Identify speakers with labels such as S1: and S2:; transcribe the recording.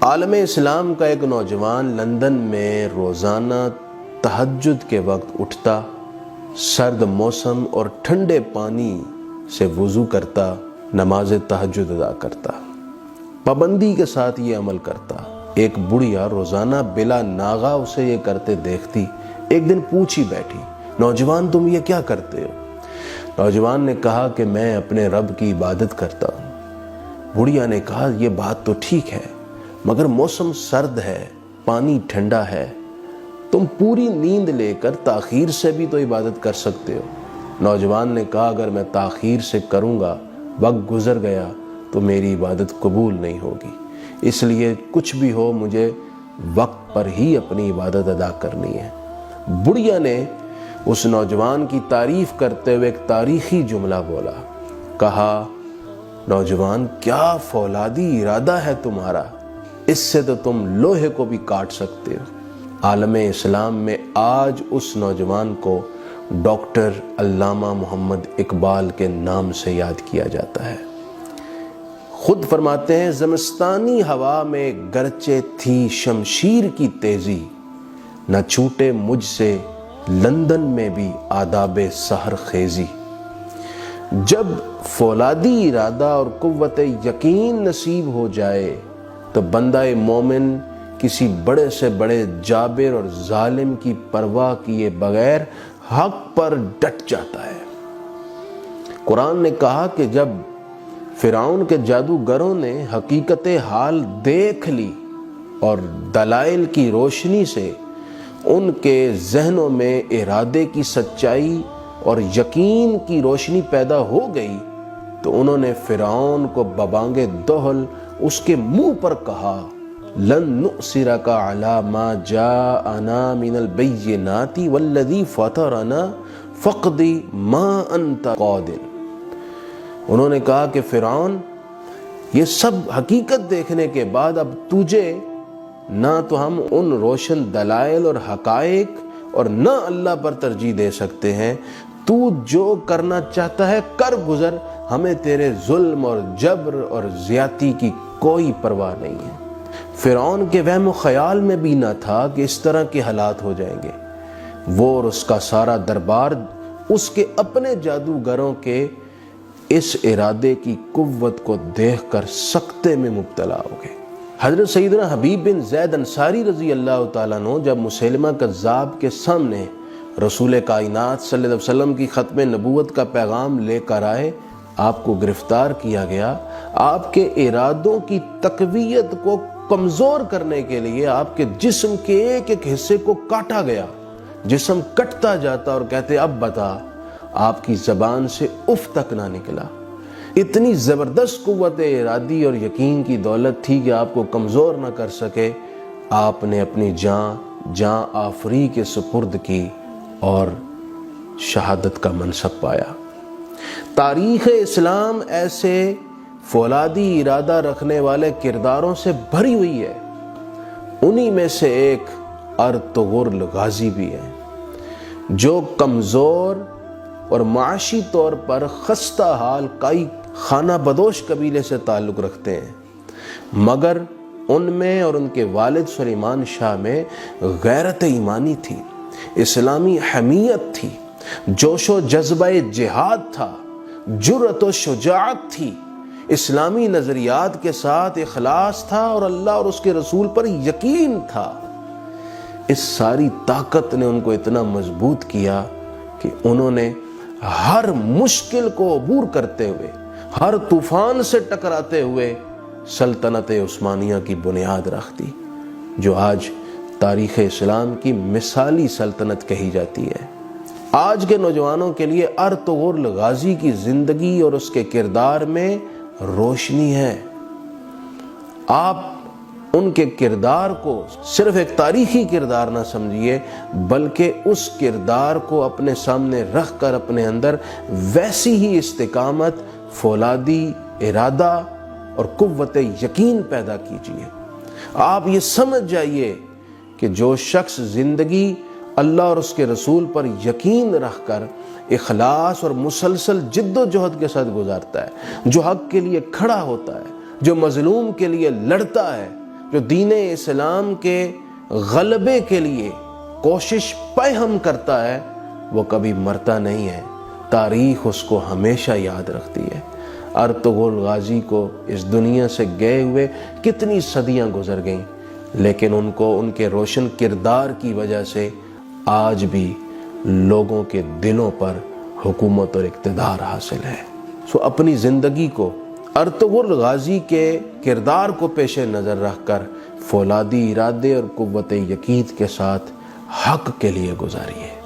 S1: عالم اسلام کا ایک نوجوان لندن میں روزانہ تہجد کے وقت اٹھتا، سرد موسم اور ٹھنڈے پانی سے وضو کرتا، نماز تہجد ادا کرتا، پابندی کے ساتھ یہ عمل کرتا۔ ایک بڑھیا روزانہ بلا ناغہ اسے یہ کرتے دیکھتی، ایک دن پوچھی بیٹھی، نوجوان تم یہ کیا کرتے ہو؟ نوجوان نے کہا کہ میں اپنے رب کی عبادت کرتا ہوں۔ بڑھیا نے کہا یہ بات تو ٹھیک ہے، مگر موسم سرد ہے، پانی ٹھنڈا ہے، تم پوری نیند لے کر تاخیر سے بھی تو عبادت کر سکتے ہو۔ نوجوان نے کہا اگر میں تاخیر سے کروں گا، وقت گزر گیا تو میری عبادت قبول نہیں ہوگی، اس لیے کچھ بھی ہو مجھے وقت پر ہی اپنی عبادت ادا کرنی ہے۔ بڑھیا نے اس نوجوان کی تعریف کرتے ہوئے ایک تاریخی جملہ بولا، کہا نوجوان کیا فولادی ارادہ ہے تمہارا، اس سے تو تم لوہے کو بھی کاٹ سکتے ہو۔ عالم اسلام میں آج اس نوجوان کو ڈاکٹر علامہ محمد اقبال کے نام سے یاد کیا جاتا ہے۔ خود فرماتے ہیں زمستانی ہوا میں گرچہ تھی شمشیر کی تیزی، نہ چھوٹے مجھ سے لندن میں بھی آداب سحر خیزی۔ جب فولادی ارادہ اور قوت یقین نصیب ہو جائے تو بندہ مومن کسی بڑے سے بڑے جابر اور ظالم کی پرواہ کیے بغیر حق پر ڈٹ جاتا ہے۔ قرآن نے کہا کہ جب فرعون کے جادوگروں نے حقیقت حال دیکھ لی اور دلائل کی روشنی سے ان کے ذہنوں میں ارادے کی سچائی اور یقین کی روشنی پیدا ہو گئی تو انہوں نے فرعون کو ببانگ دہل اس کے منہ پر کہا لن نؤثرک علی ما جاءنا من البینات والذی فطرنا فاقض ما انت قاض۔ انہوں نے کہا کہ فرعون یہ سب حقیقت دیکھنے کے بعد اب تجھے نہ تو ہم ان روشن دلائل اور حقائق اور نہ اللہ پر ترجیح دے سکتے ہیں، تو جو کرنا چاہتا ہے کر گزر، ہمیں تیرے ظلم اور جبر اور زیادتی کی کوئی پرواہ نہیں ہے۔ فرعون کے وہم و خیال میں بھی نہ تھا کہ اس طرح کے حالات ہو جائیں گے۔ وہ اور اس کا سارا دربار اس کے اپنے جادوگروں کے اس ارادے کی قوت کو دیکھ کر سکتے میں مبتلا ہو گئے۔ حضرت سیدنا حبیب بن زید انصاری رضی اللہ تعالیٰ عنہ جب مسیلمہ کذاب کے سامنے رسول کائنات صلی اللہ علیہ وسلم کی ختم نبوت کا پیغام لے کر آئے، آپ کو گرفتار کیا گیا، آپ کے ارادوں کی تقویت کو کمزور کرنے کے لیے آپ کے جسم کے ایک ایک حصے کو کاٹا گیا۔ جسم کٹتا جاتا اور کہتے اب بتا، آپ کی زبان سے اف تک نہ نکلا۔ اتنی زبردست قوت ارادی اور یقین کی دولت تھی کہ آپ کو کمزور نہ کر سکے۔ آپ نے اپنی جاں آفری کے سپرد کی اور شہادت کا منصب پایا۔ تاریخ اسلام ایسے فولادی ارادہ رکھنے والے کرداروں سے بھری ہوئی ہے۔ انہی میں سے ایک ارطغرل غازی بھی ہے، جو کمزور اور معاشی طور پر خستہ حال کئی خانہ بدوش قبیلے سے تعلق رکھتے ہیں، مگر ان میں اور ان کے والد سلیمان شاہ میں غیرت ایمانی تھی، اسلامی حمیت تھی، جوش و جذبہ جہاد تھا، جرأت و شجاعت تھی، اسلامی نظریات کے ساتھ اخلاص تھا اور اللہ اور اس کے رسول پر یقین تھا۔ اس ساری طاقت نے ان کو اتنا مضبوط کیا کہ انہوں نے ہر مشکل کو عبور کرتے ہوئے، ہر طوفان سے ٹکراتے ہوئے سلطنت عثمانیہ کی بنیاد رکھ دی، جو آج تاریخ اسلام کی مثالی سلطنت کہی جاتی ہے۔ آج کے نوجوانوں کے لیے ارطغرل غازی کی زندگی اور اس کے کردار میں روشنی ہے۔ آپ ان کے کردار کو صرف ایک تاریخی کردار نہ سمجھیے، بلکہ اس کردار کو اپنے سامنے رکھ کر اپنے اندر ویسی ہی استقامت، فولادی ارادہ اور قوت یقین پیدا کیجیے۔ آپ یہ سمجھ جائیے کہ جو شخص زندگی اللہ اور اس کے رسول پر یقین رکھ کر اخلاص اور مسلسل جد و جہد کے ساتھ گزارتا ہے، جو حق کے لیے کھڑا ہوتا ہے، جو مظلوم کے لیے لڑتا ہے، جو دین اسلام کے غلبے کے لیے کوشش پہم کرتا ہے وہ کبھی مرتا نہیں ہے، تاریخ اس کو ہمیشہ یاد رکھتی ہے۔ ارطغرل غازی کو اس دنیا سے گئے ہوئے کتنی صدیاں گزر گئیں، لیکن ان کو ان کے روشن کردار کی وجہ سے آج بھی لوگوں کے دلوں پر حکومت اور اقتدار حاصل ہے۔ اپنی زندگی کو ارطغرل غازی کے کردار کو پیش نظر رکھ کر فولادی ارادے اور قوت یقین کے ساتھ حق کے لیے گزاریے۔